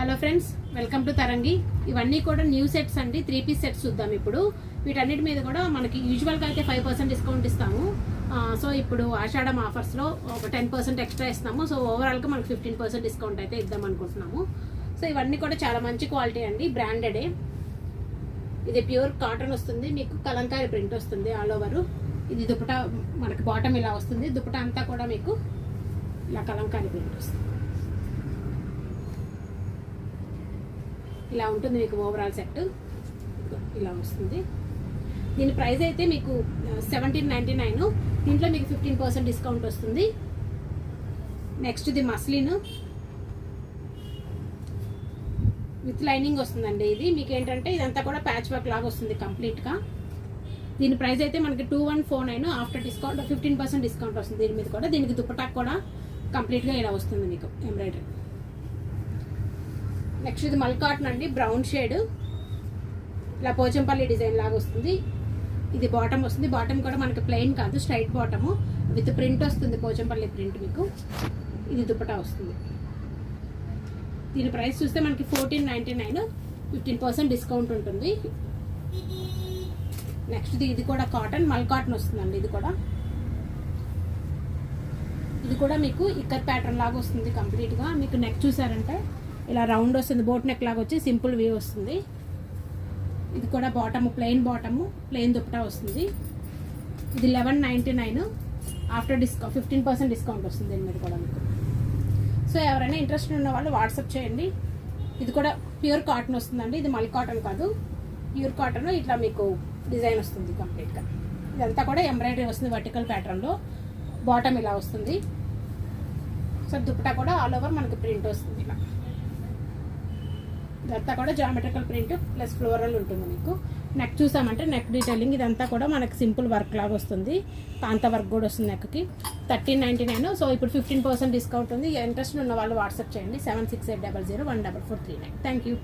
Hello friends, welcome to Tarangi. ఇవన్నీ కూడా new sets అండి, 3 పీస్ సెట్స్ చూద్దాం ఇప్పుడు. వీటన్నిటి మీద కూడా మనకి యూజువల్గా అయితే 5% డిస్కౌంట్ ఇస్తాము. సో ఇప్పుడు ఆషాఢం ఆఫర్స్లో ఒక 10% ఎక్స్ట్రా ఇస్తాము. సో ఓవరాల్గా మనకి 15% డిస్కౌంట్ అయితే ఇద్దాం అనుకుంటున్నాము. సో ఇవన్నీ కూడా చాలా మంచి క్వాలిటీ అండి, బ్రాండెడే. ఇది ప్యూర్ కాటన్ వస్తుంది, మీకు కలంకారీ ప్రింట్ వస్తుంది ఆల్ ఓవర్. ఇది దుపటా మనకి బాటమ్ ఇలా వస్తుంది, దుపటా అంతా కూడా మీకు ఇలా కలంకారీ ప్రింట్ వస్తుంది. ఇలా ఉంటుంది మీకు ఓవరాల్ సెట్, ఇలా వస్తుంది. దీని ప్రైస్ అయితే మీకు 1799. దీంట్లో మీకు 15% డిస్కౌంట్ వస్తుంది. నెక్స్ట్ ఇది మస్లిన్ విత్ లైనింగ్ వస్తుందండి. ఇది మీకు ఏంటంటే ఇదంతా కూడా ప్యాచ్ వర్క్ లాగా వస్తుంది కంప్లీట్గా. దీని ప్రైస్ అయితే మనకి 2149. ఆఫ్టర్ డిస్కౌంట్ 15% డిస్కౌంట్ వస్తుంది దీని మీద కూడా. దీనికి దుపట్టా కూడా కంప్లీట్గా ఇలా వస్తుంది మీకు ఎంబ్రాయిడరీ. నెక్స్ట్ ఇది మల్ కాటన్ అండి, బ్రౌన్ షేడ్, ఇలా పోచంపల్లి డిజైన్ లాగా వస్తుంది. ఇది బాటమ్ వస్తుంది, బాటమ్ కూడా మనకి ప్లెయిన్ కాదు, స్ట్రైట్ బాటము విత్ ప్రింట్ వస్తుంది, పోచంపల్లి ప్రింట్ మీకు. ఇది దుపట్టా వస్తుంది. దీని ప్రైస్ చూస్తే మనకి 1499, 15% డిస్కౌంట్ ఉంటుంది. నెక్స్ట్ ఇది కూడా కాటన్, మల్ కాటన్ వస్తుందండి. ఇది కూడా మీకు ఇక్కత్ ప్యాటర్న్ లాగా వస్తుంది కంప్లీట్గా. మీకు నెక్ చూసారంటే ఇలా రౌండ్ వస్తుంది, బోట్ నెక్ లాగా వచ్చి సింపుల్ వ్యూ వస్తుంది. ఇది కూడా bottom plain bottom, plain dupatta వస్తుంది. ఇది 1199. ఆఫ్టర్ 15% డిస్కౌంట్ వస్తుంది దీని మీద కూడా మీకు. సో ఎవరైనా ఇంట్రెస్ట్ ఉన్న వాళ్ళు వాట్సాప్ చేయండి. ఇది కూడా ప్యూర్ కాటన్ వస్తుందండి, ఇది మల్ కాటన్ కాదు, ప్యూర్ కాటన్. ఇట్లా మీకు డిజైన్ వస్తుంది కంప్లీట్గా. ఇదంతా కూడా ఎంబ్రాయిడరీ వస్తుంది వర్టికల్ ప్యాటర్న్లో. బాటమ్ ఇలా వస్తుంది. సో దుపట్టా కూడా ఆల్ ఓవర్ మనకి ప్రింట్ వస్తుంది ఇలా. ఇదంతా కూడా జామెట్రికల్ ప్రింట్ ప్లస్ ఫ్లోరల్ ఉంటుంది మీకు. నెక్ చూసామంటే నెక్ డీటెయిలింగ్ ఇదంతా కూడా మనకి సింపుల్ వర్క్ లాగా వస్తుంది, కాంతా వర్క్ కూడా వస్తుంది నెక్కి. 1399. సో ఇప్పుడు 15% డిస్కౌంట్ ఉంది. ఇంట్రెస్ట్ ఉన్న వాళ్ళు వాట్సాప్ చేయండి 7680014439. Thank you.